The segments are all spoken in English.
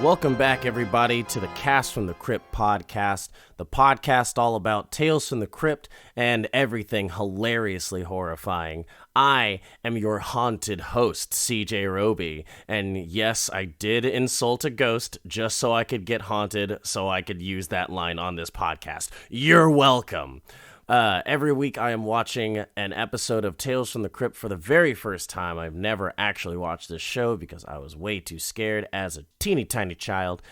Welcome back, everybody, to the Cast from the Crypt podcast, the podcast all about tales from the crypt and everything hilariously horrifying. I am your haunted host, CJ Roby, and yes, I did insult a ghost just so I could get haunted, so I could use that line on this podcast. You're welcome. Every week I am watching an episode of Tales from the Crypt for the very first time. I've never actually watched this show because I was way too scared as a teeny tiny child.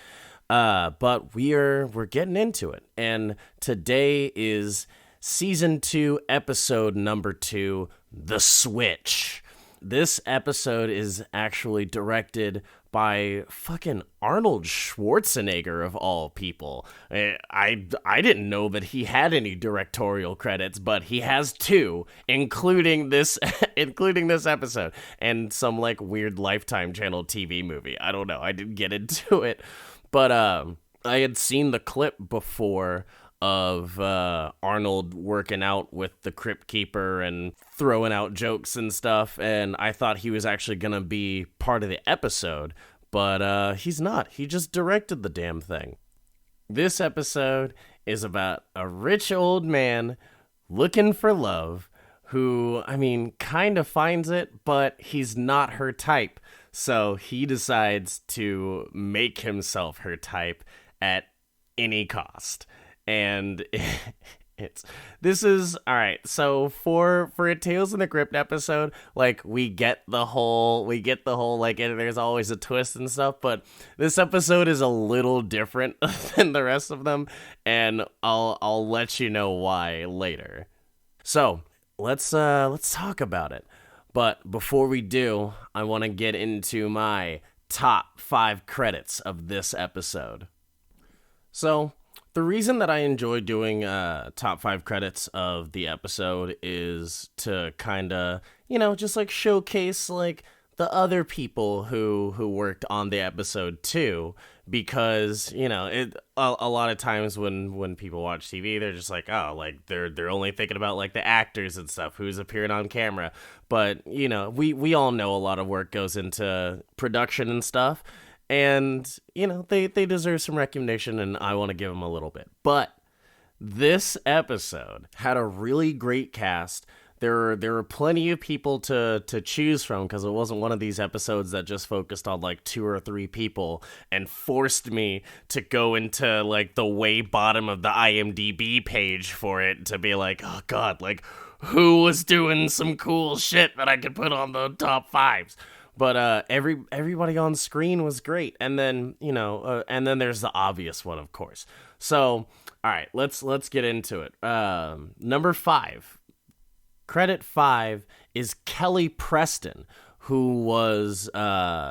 But we're getting into it. And today is season 2, episode number 2, The Switch. This episode is actually directed by fucking Arnold Schwarzenegger, of all people. I didn't know that he had any directorial credits, but he has 2, including this episode and some like weird Lifetime channel TV movie. I don't know. I didn't get into it, but I had seen the clip before of Arnold working out with the Crypt Keeper and throwing out jokes and stuff, and I thought he was actually gonna be part of the episode, but he's not. He just directed the damn thing. This episode is about a rich old man looking for love who, I mean, kind of finds it, but he's not her type, so he decides to make himself her type at any cost. And this is all right. So for a Tales in the Crypt episode, like we get the whole like there's always a twist and stuff, but this episode is a little different than the rest of them, and I'll let you know why later. So let's talk about it. But before we do, I want to get into my top 5 credits of this episode. So the reason that I enjoy doing top 5 credits of the episode is to kind of, just like showcase like the other people who worked on the episode too, because, a lot of times when people watch TV, they're just like, oh, like they're only thinking about like the actors and stuff, who's appearing on camera. But, we all know a lot of work goes into production and stuff. And, they deserve some recognition, and I want to give them a little bit. But this episode had a really great cast. There were plenty of people to choose from, because it wasn't one of these episodes that just focused on, like, 2 or 3 people and forced me to go into, like, the way bottom of the IMDb page for it to be like, oh, God, like, who was doing some cool shit that I could put on the top 5s? But everybody on screen was great, and then and then there's the obvious one, of course. So, all right, let's get into it. Number 5, credit 5 is Kelly Preston, who was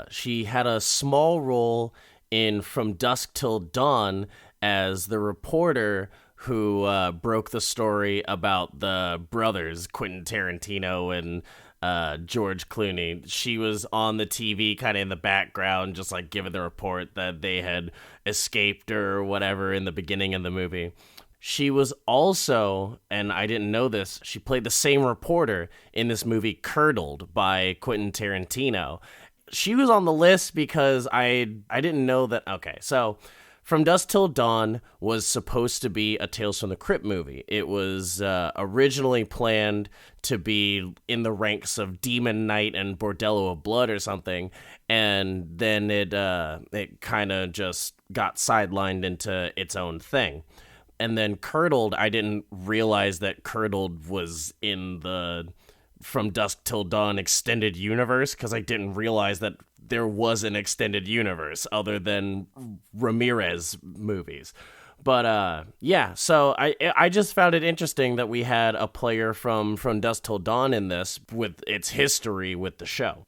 she had a small role in From Dusk Till Dawn as the reporter who broke the story about the brothers Quentin Tarantino and George Clooney. She was on the TV kind of in the background, just like giving the report that they had escaped or whatever in the beginning of the movie. She was also, and I didn't know this, she played the same reporter in this movie Curdled by Quentin Tarantino. She was on the list because I didn't know that. Okay, so From Dusk Till Dawn was supposed to be a Tales from the Crypt movie. It was originally planned to be in the ranks of Demon Knight and Bordello of Blood or something, and then it kind of just got sidelined into its own thing. And then Curdled, I didn't realize that Curdled was in the From Dusk Till Dawn extended universe, because I didn't realize that there was an extended universe other than Ramirez movies. But yeah, so I just found it interesting that we had a player from Dusk Till Dawn in this with its history with the show.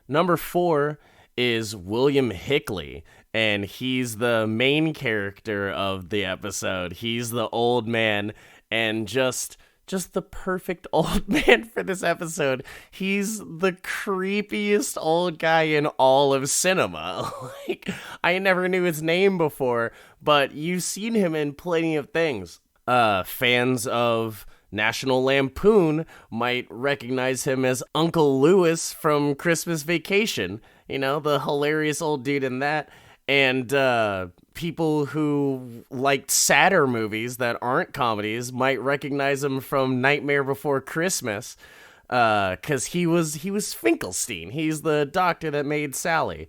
Number 4 is William Hickley, and he's the main character of the episode. He's the old man, and just the perfect old man for this episode. He's the creepiest old guy in all of cinema. Like, I never knew his name before, but you've seen him in plenty of things. Fans of National Lampoon might recognize him as Uncle Lewis from Christmas Vacation. You know, the hilarious old dude in that. And people who liked sadder movies that aren't comedies might recognize him from Nightmare Before Christmas, because he was Finkelstein. He's the doctor that made Sally.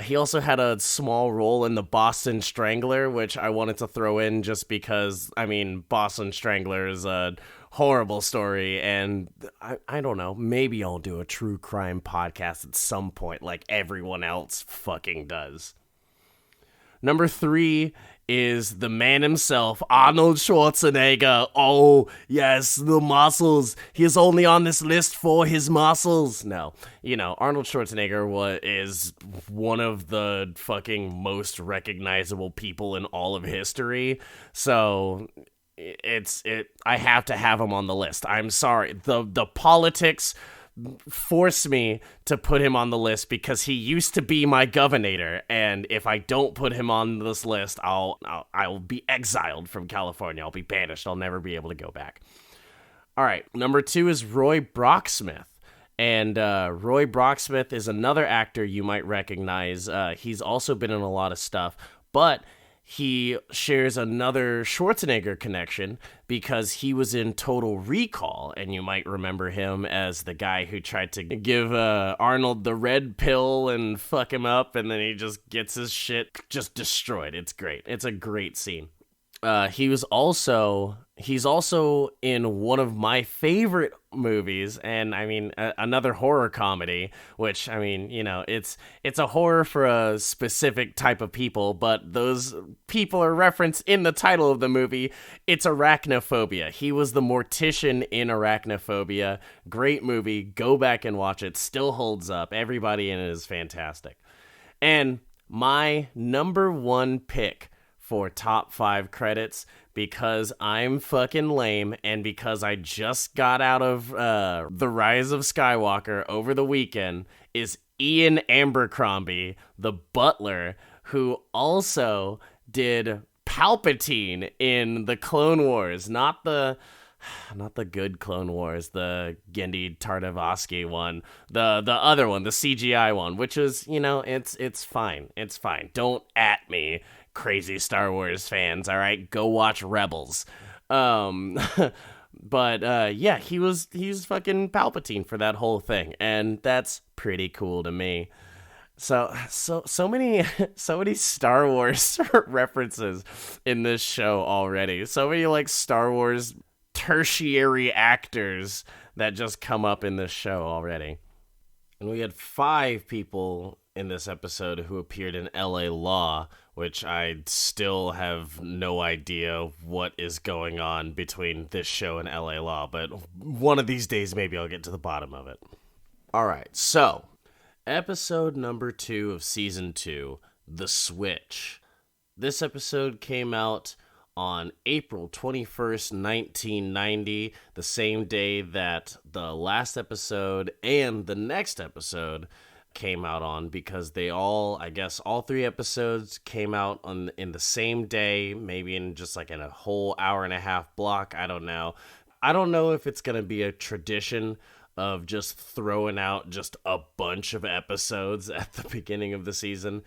He also had a small role in the Boston Strangler, which I wanted to throw in just because, I mean, Boston Strangler is a horrible story, and I don't know, maybe I'll do a true crime podcast at some point like everyone else fucking does. Number 3 is the man himself, Arnold Schwarzenegger. Oh, yes, the muscles. He's only on this list for his muscles. No, you know, Arnold Schwarzenegger is one of the fucking most recognizable people in all of history. So I have to have him on the list. I'm sorry. The politics force me to put him on the list because he used to be my governor, and if I don't put him on this list, I'll be exiled from California. I'll be banished. I'll never be able to go back. All right, number 2 is Roy Brocksmith. And Roy Brocksmith is another actor you might recognize. He's also been in a lot of stuff, but he shares another Schwarzenegger connection because he was in Total Recall, and you might remember him as the guy who tried to give Arnold the red pill and fuck him up, and then he just gets his shit just destroyed. It's great. It's a great scene. He's also in one of my favorite movies, and I mean another horror comedy, which, I mean, you know, it's a horror for a specific type of people, but those people are referenced in the title of the movie. It's Arachnophobia. He was the mortician in Arachnophobia. Great movie. Go back and watch it. Still holds up. Everybody in it is fantastic. And my number 1 pick for top 5 credits, because I'm fucking lame and because I just got out of The Rise of Skywalker over the weekend, is Ian Abercrombie, the butler, who also did Palpatine in the Clone Wars, not the good Clone Wars, the Genndy Tartakovsky one, the other one, the CGI one, which is, you know, it's fine. It's fine. Don't at me, crazy Star Wars fans, all right? Go watch Rebels. But yeah, he was fucking Palpatine for that whole thing, and that's pretty cool to me. So many Star Wars references in this show already. So many like Star Wars tertiary actors that just come up in this show already. And we had 5 people in this episode who appeared in LA Law, which I still have no idea what is going on between this show and LA Law, but one of these days maybe I'll get to the bottom of it. All right, so episode number 2 of season 2, The Switch. This episode came out on April 21st, 1990, the same day that the last episode and the next episode came out on, because all 3 episodes came out in the same day, maybe in just like in a whole hour and a half block. I don't know. I don't know if it's going to be a tradition of just throwing out just a bunch of episodes at the beginning of the season.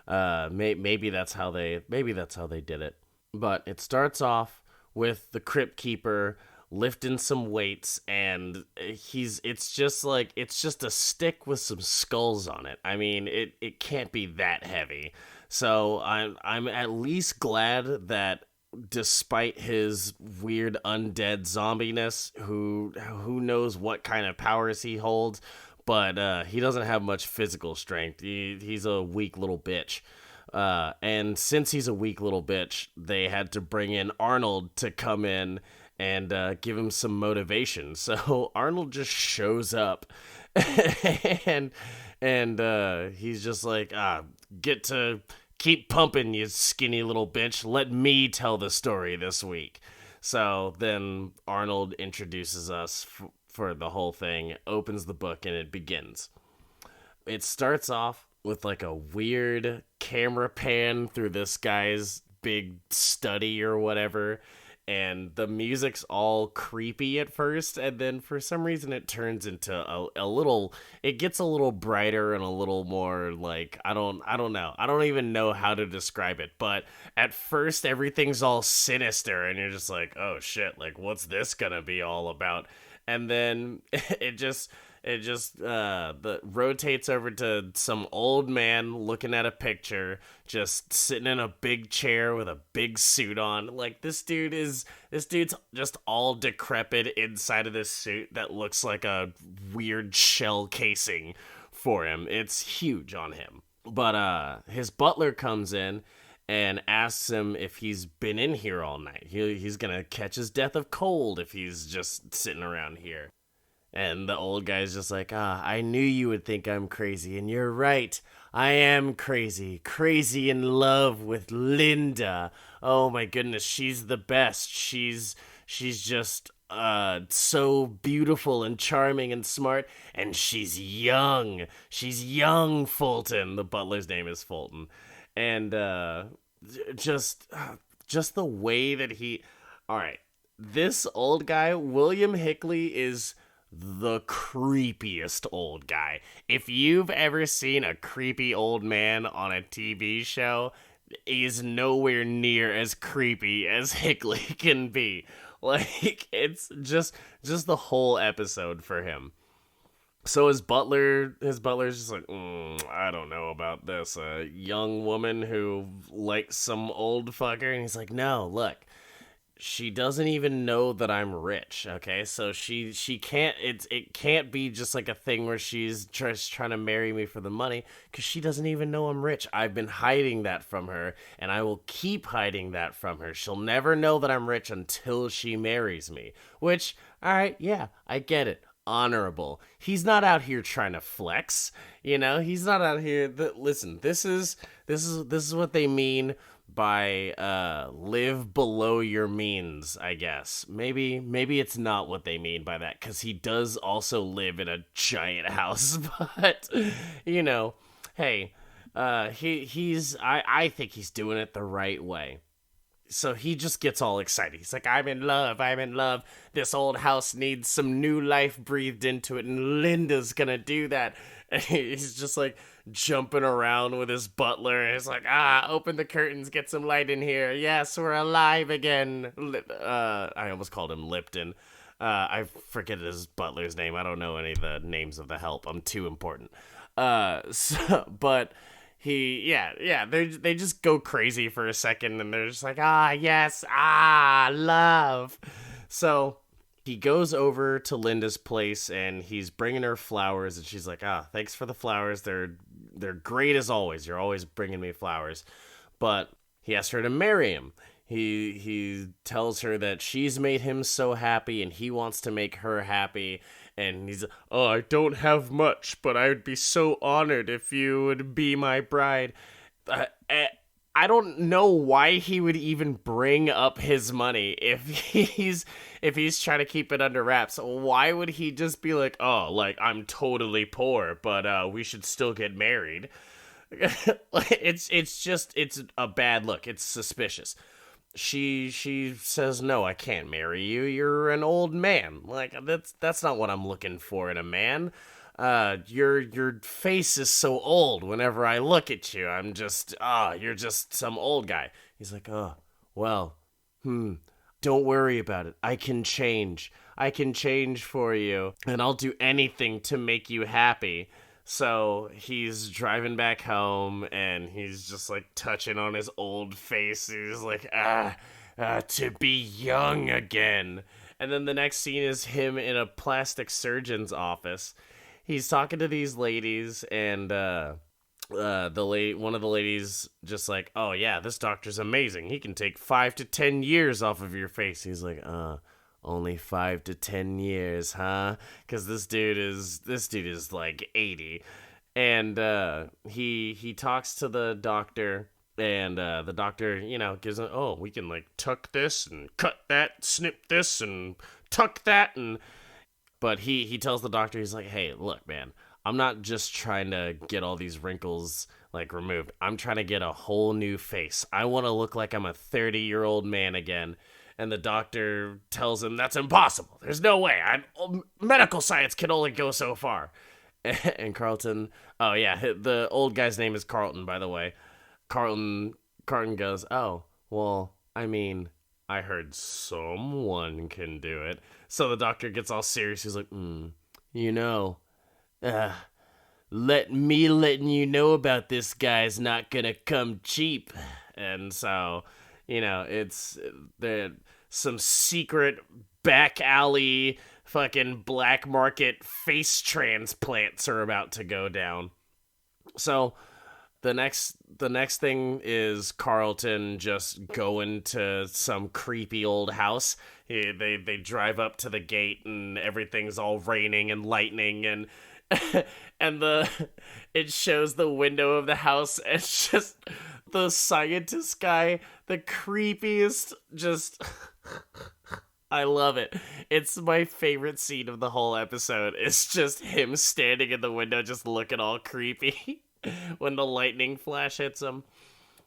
Maybe that's how they did it. But it starts off with the Crypt Keeper lifting some weights, and it's just a stick with some skulls on it. I mean, it can't be that heavy. So I'm at least glad that despite his weird undead zombiness, who knows what kind of powers he holds, but he doesn't have much physical strength. He's a weak little bitch. And since he's a weak little bitch, they had to bring in Arnold to come in and give him some motivation. So Arnold just shows up, and he's just like, get to keep pumping, you skinny little bitch. Let me tell the story this week. So then Arnold introduces us for the whole thing, opens the book, and it begins. It starts off with like a weird camera pan through this guy's big study or whatever, and the music's all creepy at first, and then for some reason it turns into a little, it gets a little brighter and a little more like, I don't know, I don't even know how to describe it, but at first everything's all sinister and you're just like, oh shit, like what's this gonna be all about? And then it just rotates over to some old man looking at a picture, just sitting in a big chair with a big suit on. Like this dude's just all decrepit inside of this suit that looks like a weird shell casing for him. It's huge on him. But his butler comes in and asks him if he's been in here all night. He's gonna catch his death of cold if he's just sitting around here. And the old guy's just like, I knew you would think I'm crazy, and you're right. I am crazy. Crazy in love with Linda. Oh my goodness, she's the best. She's just so beautiful and charming and smart, and she's young. She's young, Fulton. The butler's name is Fulton. And just the way that he... All right, this old guy, William Hickley, is the creepiest old guy. If you've ever seen a creepy old man on a TV show, he's nowhere near as creepy as Hickley can be. Like, it's just the whole episode for him. So his butler's just like, I don't know about this. A young woman who likes some old fucker, and he's like, no, look. She doesn't even know that I'm rich, okay? So she can't, it can't be just like a thing where she's just trying to marry me for the money, because she doesn't even know I'm rich. I've been hiding that from her, and I will keep hiding that from her. She'll never know that I'm rich until she marries me. Which, alright, yeah, I get it. Honorable. He's not out here trying to flex, you know? He's not out here, listen, this is what they mean by live below your means, I guess. Maybe it's not what they mean by that, because he does also live in a giant house. But you know, hey, I think he's doing it the right way. So he just gets all excited. He's like, I'm in love. This old house needs some new life breathed into it, and Linda's gonna do that. And he's just like jumping around with his butler. He's like, open the curtains, get some light in here. Yes, we're alive again. I almost called him Lipton. I forget his butler's name. I don't know any of the names of the help. I'm too important. But they just go crazy for a second, and they're just like, yes, love. So he goes over to Linda's place, and he's bringing her flowers, and she's like, thanks for the flowers. They're great as always. You're always bringing me flowers. But he asks her to marry him. He tells her that she's made him so happy, and he wants to make her happy. And he's, I don't have much, but I would be so honored if you would be my bride. I don't know why he would even bring up his money if he's trying to keep it under wraps. Why would he just be like, I'm totally poor, but we should still get married? It's a bad look. It's suspicious. She says, no, I can't marry you. You're an old man. Like, that's not what I'm looking for in a man. Your face is so old whenever I look at you. I'm just, you're just some old guy. He's like, well, don't worry about it. I can change for you, and I'll do anything to make you happy. So he's driving back home, and he's just like touching on his old face. He's like, to be young again. And then the next scene is him in a plastic surgeon's office. He's talking to these ladies, and one of the ladies just like, oh yeah, this doctor's amazing. He can take 5 to 10 years off of your face. He's like, only 5 to 10 years, huh? Because this dude is like 80, and he talks to the doctor, and the doctor, gives him, we can like tuck this and cut that, snip this and tuck that, but he tells the doctor, he's like, hey, look, man, I'm not just trying to get all these wrinkles like removed. I'm trying to get a whole new face. I want to look like I'm a 30-year-old man again. And the doctor tells him that's impossible. There's no way. Medical science can only go so far. And Carlton, oh yeah, the old guy's name is Carlton, by the way. Carlton goes, oh, well, I mean, I heard someone can do it. So the doctor gets all serious. He's like, you know, letting you know about this guy's not gonna come cheap. And so, it's some secret back alley fucking black market face transplants are about to go down. So the next thing is Carlton just going to some creepy old house. They drive up to the gate and everything's all raining and lightning and it shows the window of the house. It's just the scientist guy, the creepiest, just I love it. It's my favorite scene of the whole episode. It's just him standing in the window just looking all creepy when the lightning flash hits him.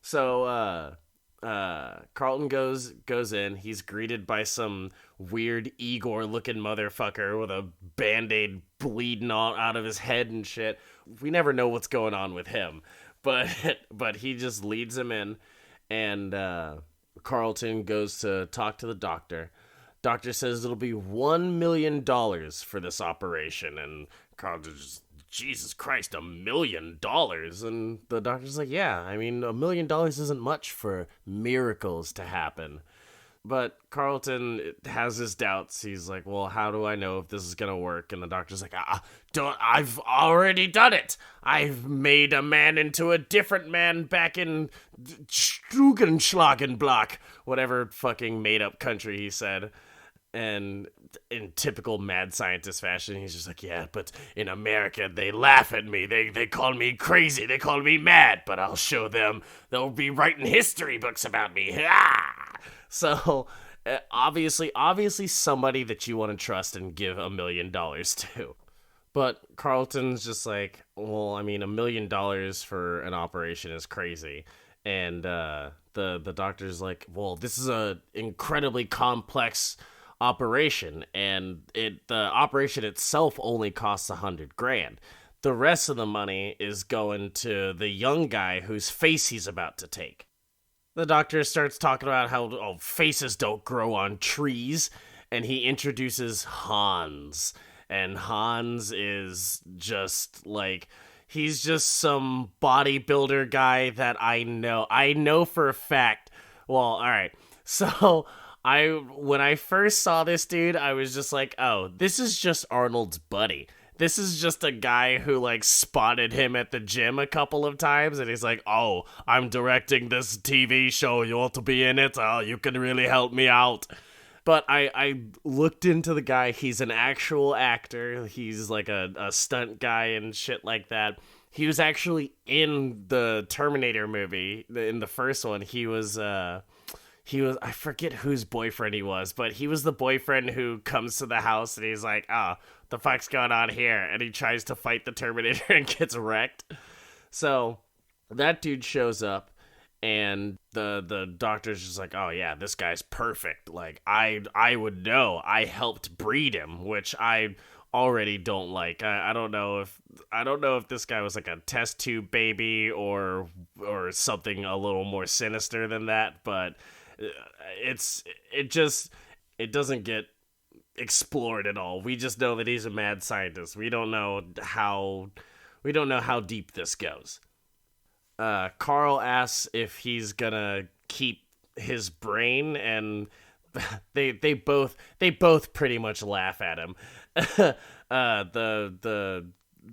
So Carlton goes in. He's greeted by some weird Igor looking motherfucker with a band-aid bleeding all out of his head and shit. We never know what's going on with him, but he just leads him in, and Carlton goes to talk to the doctor. Doctor says it'll be $1 million for this operation, and Carlton just, Jesus Christ, $1 million? And the doctor's like, yeah, I mean, $1 million isn't much for miracles to happen. But Carlton has his doubts. He's like, well, how do I know if this is going to work? And the doctor's like, I've already done it. I've made a man into a different man back in Strugenschlagenblock, whatever fucking made-up country he said. And in typical mad scientist fashion, he's just like, yeah, but in America, they laugh at me. They call me crazy. They call me mad, but I'll show them. They'll be writing history books about me. Ah! So, obviously somebody that you want to trust and give $1 million to. But Carlton's just like, well, I mean, $1 million for an operation is crazy. And the doctor's like, well, this is a incredibly complex operation, and the operation itself only costs $100,000. The rest of the money is going to the young guy whose face he's about to take. The doctor starts talking about how faces don't grow on trees, and he introduces Hans. And Hans is just like, he's just some bodybuilder guy that I know for a fact. Well, all right. So when I first saw this dude, I was just like, oh, this is just Arnold's buddy. This is just a guy who, like, spotted him at the gym a couple of times, and he's like, oh, I'm directing this TV show. You want to be in it? Oh, you can really help me out. But I looked into the guy. He's an actual actor. He's, like, a stunt guy and shit like that. He was actually in the Terminator movie, in the first one. He was, I forget whose boyfriend he was, but he was the boyfriend who comes to the house and he's like, oh, the fuck's going on here? And he tries to fight the Terminator and gets wrecked. So that dude shows up and the doctor's just like, oh yeah, this guy's perfect. Like, I would know. I helped breed him, which I already don't like. I don't know if this guy was like a test tube baby or something a little more sinister than that, but it doesn't get explored at all. We just know that he's a mad scientist. We don't know how deep this goes. Carl asks if he's gonna keep his brain, and they both pretty much laugh at him. The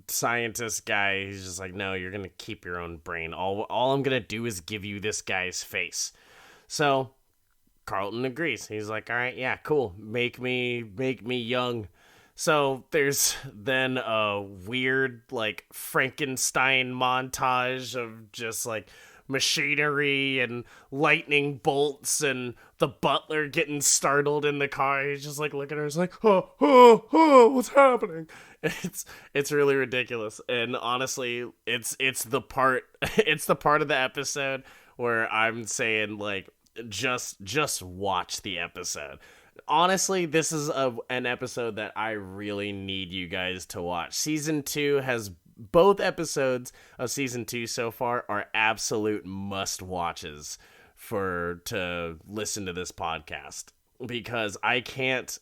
scientist guy, he's just like, no, you're gonna keep your own brain. All I'm gonna do is give you this guy's face. So Carlton agrees. He's like, all right, yeah, cool. Make me young. So there's then a weird, like, Frankenstein montage of just, like, machinery and lightning bolts and the butler getting startled in the car. He's just, like, looking at her. He's like, oh, what's happening? It's really ridiculous. And honestly, it's the part of the episode where I'm saying, like, just watch the episode. Honestly, this is an episode that I really need you guys to watch. Season 2 has both episodes of season 2 so far are absolute must watches to listen to this podcast, because I can't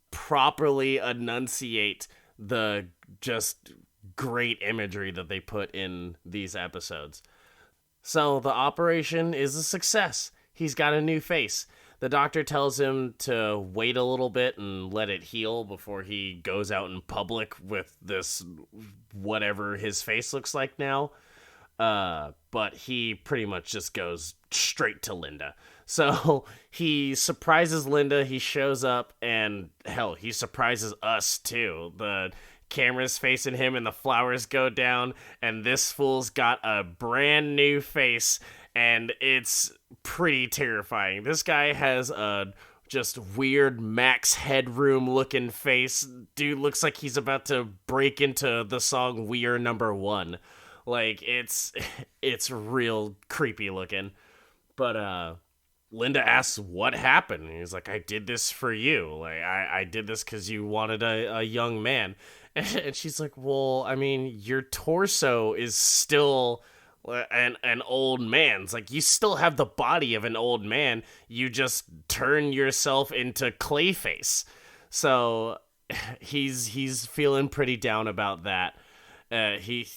properly enunciate the just great imagery that they put in these episodes. So the operation is a success. He's got a new face. The doctor tells him to wait a little bit and let it heal before he goes out in public with this, whatever his face looks like now. But he pretty much just goes straight to Linda. So he surprises Linda, he shows up, and hell, he surprises us too. The camera's facing him and the flowers go down, and this fool's got a brand new face, and it's pretty terrifying. This guy has a just weird Max Headroom looking face. Dude looks like he's about to break into the song We Are Number One. Like, it's real creepy looking. But Linda asks what happened. And he's like, I did this for you. Like, I did this because you wanted a young man. And she's like, well, I mean, your torso is still an old man's. Like, you still have the body of an old man. You just turn yourself into Clayface. So he's feeling pretty down about that. He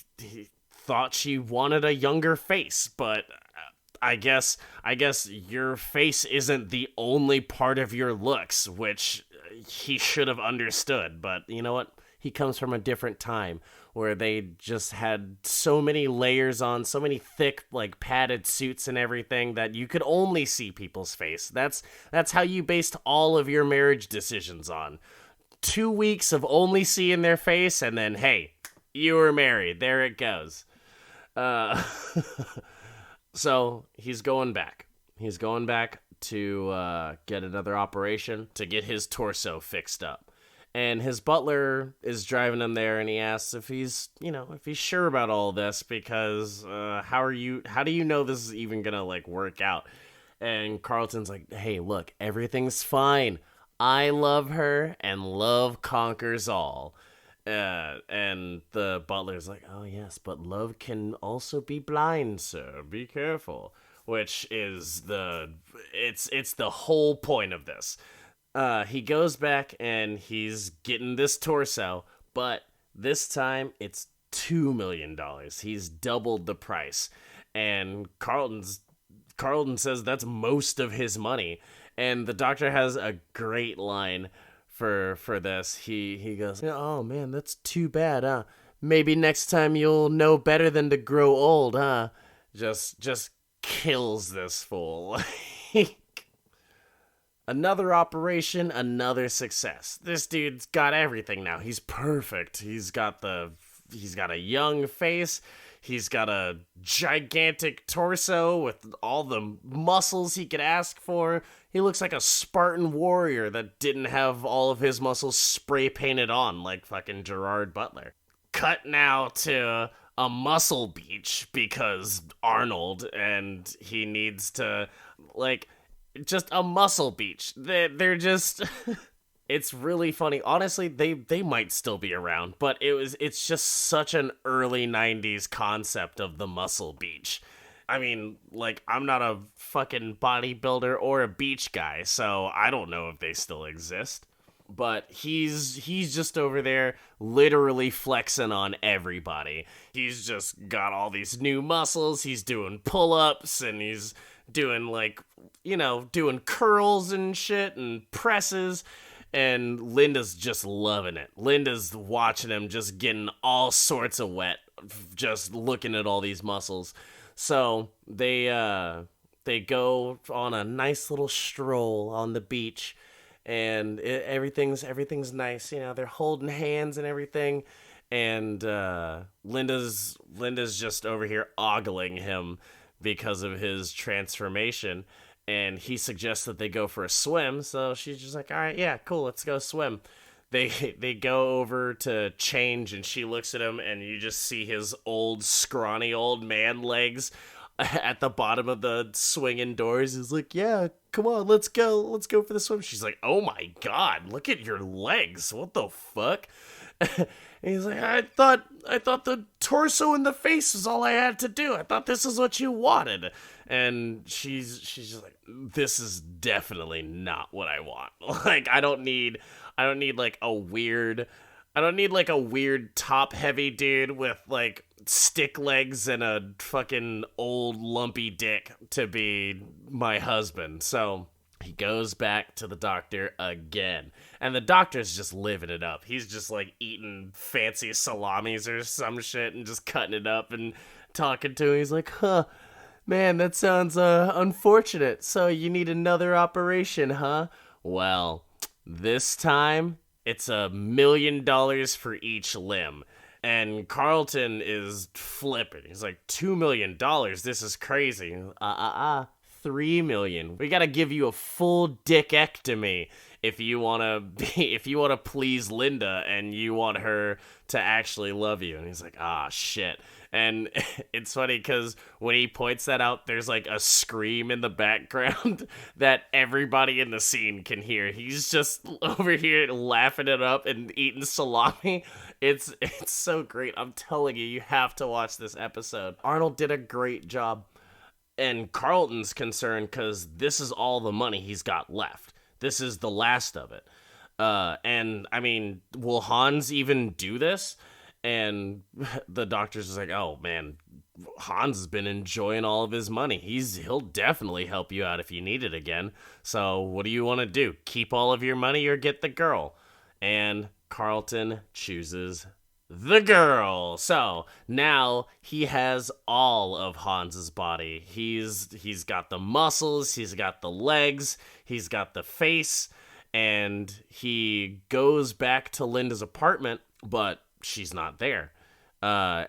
thought she wanted a younger face, but I guess your face isn't the only part of your looks, which he should have understood. But you know what? He comes from a different time where they just had so many layers on, so many thick, like, padded suits and everything that you could only see people's face. That's how you based all of your marriage decisions on. 2 weeks of only seeing their face, and then, hey, you were married. There it goes. So he's going back. He's going back to get another operation to get his torso fixed up. And his butler is driving him there, and he asks if he's sure about all this, because how do you know this is even gonna, like, work out? And Carlton's like, hey, look, everything's fine. I love her, and love conquers all. And the butler's like, oh yes, but love can also be blind, sir. Be careful. Which is it's the whole point of this. He goes back and he's getting this torso, but this time it's $2 million. He's doubled the price. And Carlton says that's most of his money. And the doctor has a great line for this. He goes, oh man, that's too bad, huh? Maybe next time you'll know better than to grow old, huh? Just kills this fool. Another operation, another success. This dude's got everything now. He's perfect. He's got a young face. He's got a gigantic torso with all the muscles he could ask for. He looks like a Spartan warrior that didn't have all of his muscles spray painted on like fucking Gerard Butler. Cut now to a muscle beach because Arnold, and he needs to, like, just a muscle beach. They're just it's really funny. Honestly, they might still be around, but it's just such an early 90s concept of the muscle beach. I mean, like, I'm not a fucking bodybuilder or a beach guy, so I don't know if they still exist. But he's just over there literally flexing on everybody. He's just got all these new muscles. He's doing pull-ups, and he's doing, like, doing curls and shit and presses. And Linda's just loving it. Linda's watching him just getting all sorts of wet, just looking at all these muscles. So they go on a nice little stroll on the beach, and everything's nice. They're holding hands and everything. And Linda's just over here ogling him because of his transformation. And he suggests that they go for a swim. So she's just like, all right, yeah, cool, let's go swim. They go over to change, and she looks at him, and you just see his old, scrawny old man legs. at the bottom of the swinging doors. He's like, yeah, come on, let's go for the swim. She's like, oh my God, look at your legs. What the fuck? And he's like, I thought the torso and the face is all I had to do. I thought this is what you wanted. And she's just like, this is definitely not what I want. Like, I don't need like a weird top heavy dude with like stick legs and a fucking old lumpy dick to be my husband. So he goes back to the doctor again. And the doctor's just living it up. He's just like eating fancy salamis or some shit and just cutting it up and talking to him. He's like, huh, man, that sounds unfortunate. So you need another operation, huh? Well, this time it's $1 million for each limb. And Carlton is flipping. He's like, $2 million? This is crazy. 3 million. We gotta give you a full dickectomy if you wanna please Linda and you want her to actually love you. And he's like, shit. And it's funny because when he points that out, there's like a scream in the background that everybody in the scene can hear. He's just over here laughing it up and eating salami. It's so great. I'm telling you, you have to watch this episode. Arnold did a great job. And Carlton's concerned because this is all the money he's got left. This is the last of it. And, I mean, will Hans even do this? And the doctor's just like, oh, man, Hans has been enjoying all of his money. He'll definitely help you out if you need it again. So what do you want to do? Keep all of your money or get the girl? And Carlton chooses the girl. So now he has all of Hans's body. He's got the muscles, he's got the legs, he's got the face, and he goes back to Linda's apartment, but she's not there.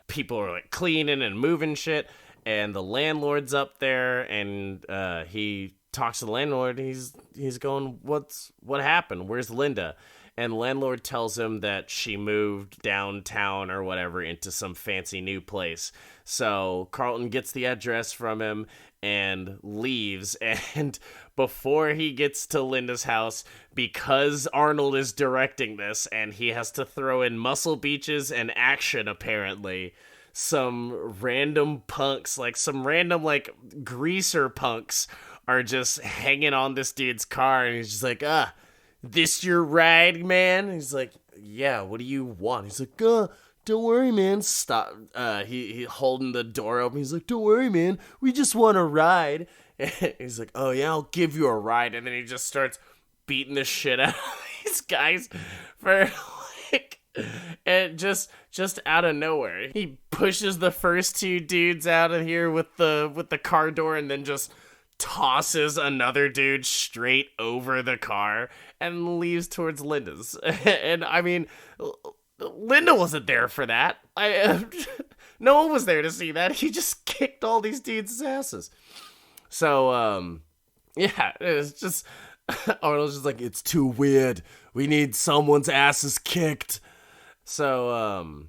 People are like cleaning and moving shit, and the landlord's up there, and he talks to the landlord. He's going, what happened? Where's Linda? And the landlord tells him that she moved downtown or whatever into some fancy new place. So Carlton gets the address from him and leaves. And before he gets to Linda's house, because Arnold is directing this and he has to throw in muscle beaches and action, apparently, some random punks, like some random like greaser punks, are just hanging on this dude's car. And he's just like, this your ride, man? He's like, yeah, what do you want? He's like, don't worry, man. Stop. He holding the door open. He's like, don't worry, man. We just want a ride. And he's like, oh, yeah, I'll give you a ride. And then he just starts beating the shit out of these guys for like, and just out of nowhere. He pushes the first two dudes out of here with the car door and then just tosses another dude straight over the car and leaves towards Linda's. And I mean, Linda wasn't there for that. No one was there to see that. He just kicked all these dudes' asses. So, yeah, it's just, Arnold's just like, it's too weird. We need someone's asses kicked. So,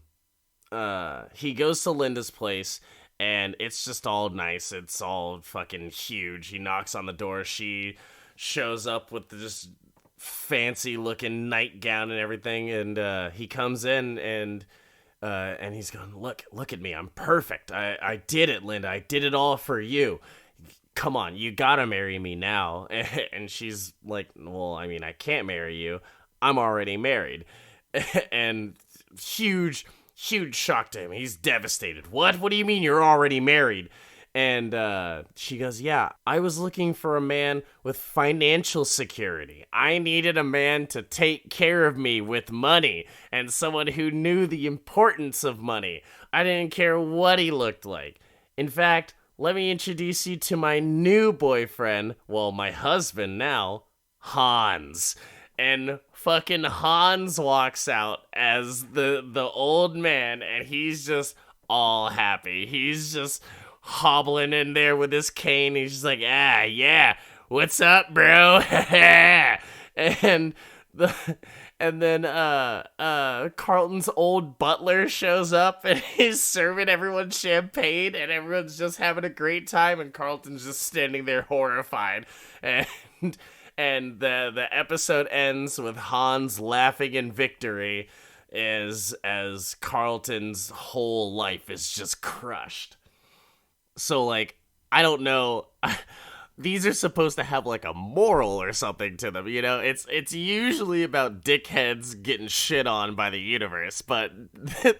he goes to Linda's place, and it's just all nice. It's all fucking huge. He knocks on the door. She shows up with this fancy-looking nightgown and everything, and he comes in, and he's going, look at me. I'm perfect. I did it, Linda. I did it all for you. Come on, you gotta marry me now. And she's like, well, I mean, I can't marry you. I'm already married. And huge shock to him. He's devastated. What do you mean you're already married? And she goes, yeah, I was looking for a man with financial security. I needed a man to take care of me with money, and someone who knew the importance of money. I didn't care what he looked like. In fact, let me introduce you to my new boyfriend, well, my husband now, Hans. And fucking Hans walks out as the old man, and he's just all happy. He's just hobbling in there with his cane. He's just like, yeah, what's up, bro? and And then Carlton's old butler shows up and he's serving everyone champagne and everyone's just having a great time and Carlton's just standing there horrified. And the episode ends with Hans laughing in victory as Carlton's whole life is just crushed. So, like, I don't know. These are supposed to have, like, a moral or something to them, you know? It's usually about dickheads getting shit on by the universe, but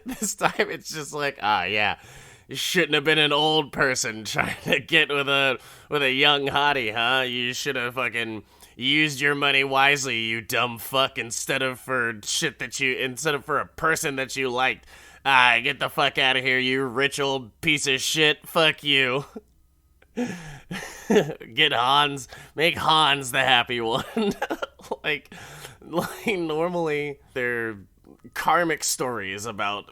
this time it's just like, yeah, you shouldn't have been an old person trying to get with a young hottie, huh? You should have fucking used your money wisely, you dumb fuck, instead of for a person that you liked. Get the fuck out of here, you rich old piece of shit. Fuck you. Make Hans the happy one. like normally they're karmic stories about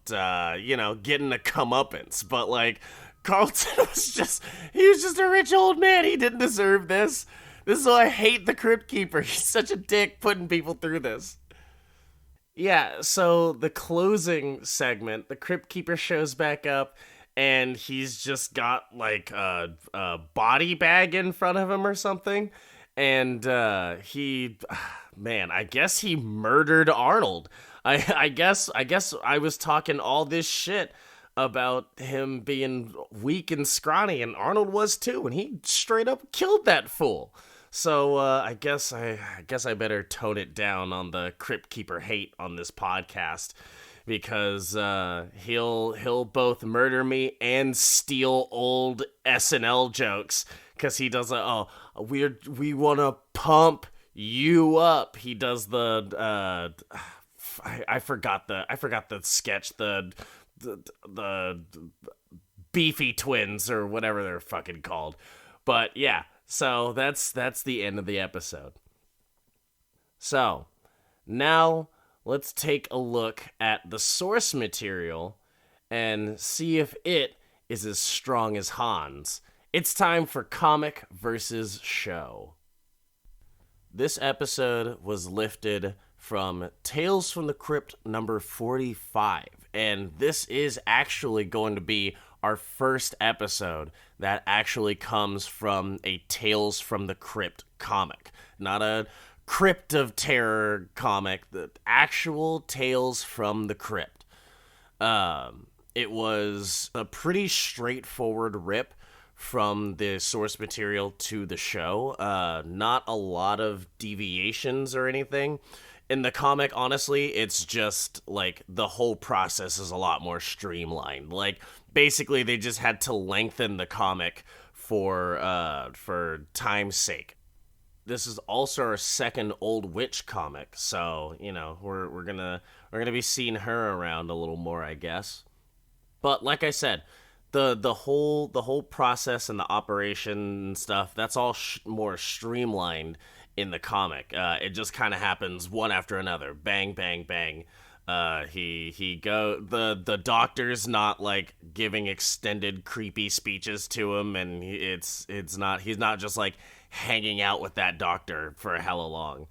getting a comeuppance, but like Carlton was just a rich old man. He didn't deserve this. This is why I hate the Crypt Keeper. He's such a dick putting people through this. Yeah, so the closing segment, the Crypt Keeper shows back up, and he's just got like a body bag in front of him or something, and I guess he murdered Arnold. I guess I was talking all this shit about him being weak and scrawny, and Arnold was too, and he straight up killed that fool. So I guess I better tone it down on the Crypt Keeper hate on this podcast, because he'll both murder me and steal old SNL jokes, because he does we want to pump you up. He does the I forgot the sketch, the Beefy Twins or whatever they're fucking called, but yeah. So that's the end of the episode. So now let's take a look at the source material and see if it is as strong as Hans. It's time for comic versus show. This episode was lifted from Tales from the Crypt number 45, and this is actually going to be our first episode that actually comes from a Tales from the Crypt comic. Not a Crypt of Terror comic, the actual Tales from the Crypt. It was a pretty straightforward rip from the source material to the show. Not a lot of deviations or anything. In the comic, honestly, it's just, like, the whole process is a lot more streamlined. Like, basically, they just had to lengthen the comic for time's sake. This is also our second Old Witch comic, so, you know, we're gonna be seeing her around a little more, I guess. But like I said, the whole process and the operation and stuff, that's all more streamlined in the comic. It just kind of happens one after another. Bang, bang, bang. The doctor's not like giving extended creepy speeches to him, and he's not just like hanging out with that doctor for hella long.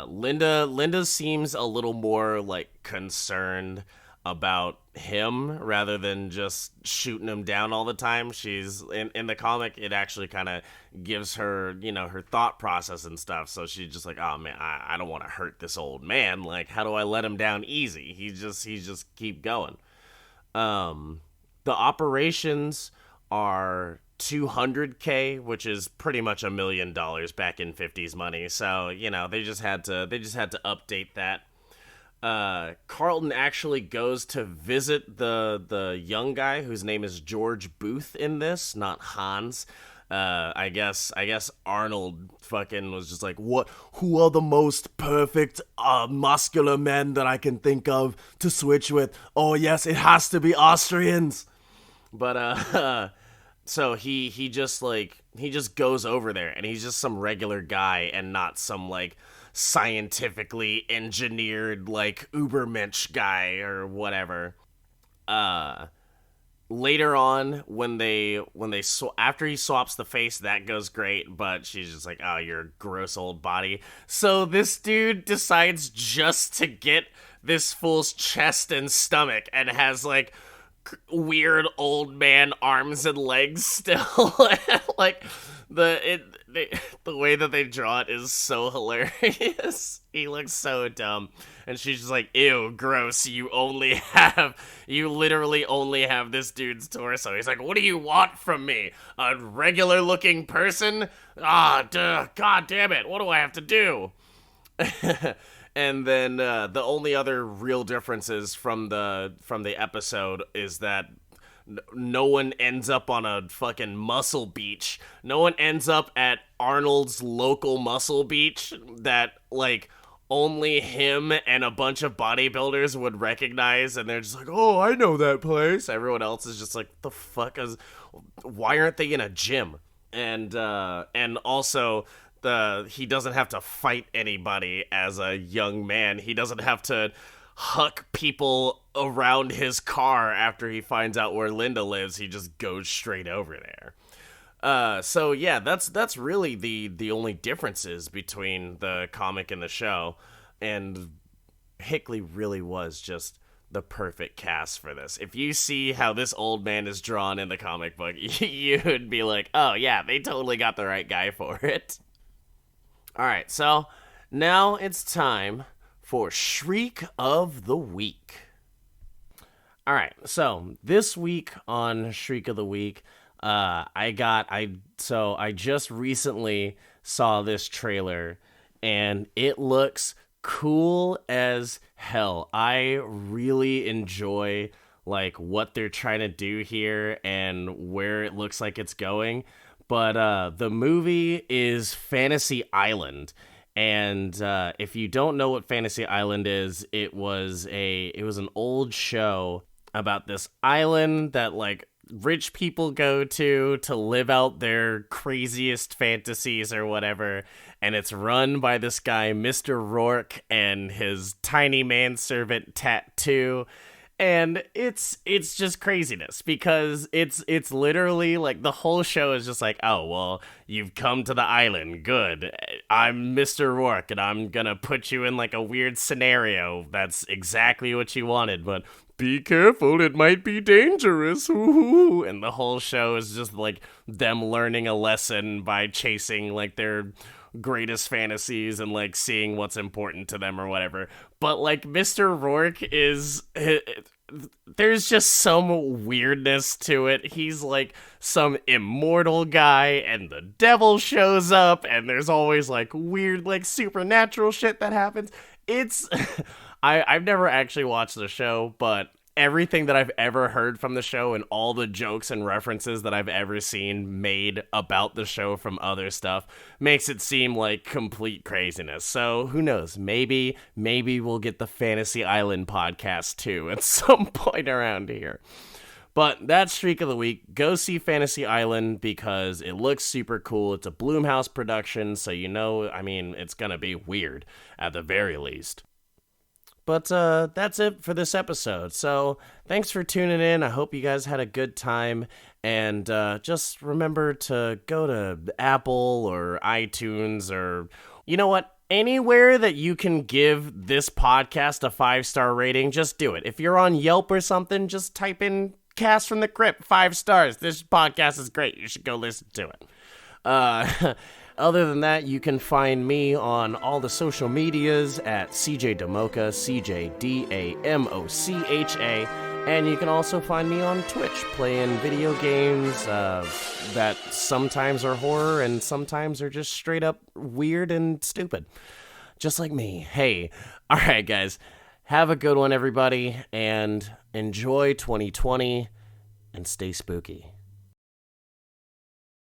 Linda seems a little more like concerned about him rather than just shooting him down all the time. She's in the comic, it actually kind of gives her, you know, her thought process and stuff. So she's just like, oh man, I don't want to hurt this old man. Like, how do I let him down easy? He's just keep going. The operations are $200K, which is pretty much $1 million back in 50s money. So, you know, they just had to update that. Carlton actually goes to visit the young guy whose name is George Booth in this, not Hans. I guess Arnold fucking was just like, who are the most perfect muscular men that I can think of to switch with? Oh yes, it has to be Austrians. But so he just goes over there, and he's just some regular guy and not some like scientifically engineered like Ubermensch guy or whatever. later on, after he swaps the face, that goes great, but she's just like, oh, you're a gross old body. So this dude decides just to get this fool's chest and stomach and has like weird old man arms and legs still. Like the way that they draw it is so hilarious. He looks so dumb, and she's just like, ew, gross. You literally only have this dude's torso. He's like, what do you want from me, a regular looking person? God damn it, what do I have to do? And then the only other real differences from the episode is that no one ends up on a fucking muscle beach. No one ends up at Arnold's local muscle beach that, like, only him and a bunch of bodybuilders would recognize, and they're just like, oh, I know that place. Everyone else is just like, the fuck why aren't they in a gym? And also, he doesn't have to fight anybody as a young man. He doesn't have to huck people around his car after he finds out where Linda lives. He just goes straight over there. So yeah, that's really the only differences between the comic and the show. And Hickley really was just the perfect cast for this. If you see how this old man is drawn in the comic book, you would be like, oh yeah, they totally got the right guy for it. Alright, so now it's time for Shriek of the Week. Alright, so this week on Shriek of the Week, I just recently saw this trailer, and it looks cool as hell. I really enjoy like what they're trying to do here and where it looks like it's going. But the movie is Fantasy Island, and if you don't know what Fantasy Island is, it was an old show about this island that like rich people go to live out their craziest fantasies or whatever, and it's run by this guy Mr. Rourke and his tiny manservant Tattoo. And it's just craziness because it's literally like the whole show is just like, oh, well, you've come to the island. Good. I'm Mr. Rourke and I'm going to put you in like a weird scenario. That's exactly what you wanted. But be careful. It might be dangerous. Ooh. And the whole show is just like them learning a lesson by chasing like their greatest fantasies and like seeing what's important to them or whatever. But like Mr. Rourke there's just some weirdness to it. He's like some immortal guy and the devil shows up and there's always like weird like supernatural shit that happens. It's I've never actually watched the show, but everything that I've ever heard from the show and all the jokes and references that I've ever seen made about the show from other stuff makes it seem like complete craziness. So who knows? Maybe we'll get the Fantasy Island podcast too at some point around here. But that's Shriek of the Week. Go see Fantasy Island because it looks super cool. It's a Blumhouse production, so it's gonna be weird at the very least. But that's it for this episode. So thanks for tuning in. I hope you guys had a good time. And just remember to go to Apple or iTunes or, you know what? Anywhere that you can give this podcast a 5-star rating, just do it. If you're on Yelp or something, just type in Cast from the Crypt, 5 stars. This podcast is great. You should go listen to it. Other than that, you can find me on all the social medias at CJ Damocha, CJDAMOCHA, and you can also find me on Twitch playing video games that sometimes are horror and sometimes are just straight up weird and stupid. Just like me. Hey, alright guys, have a good one everybody, and enjoy 2020, and stay spooky.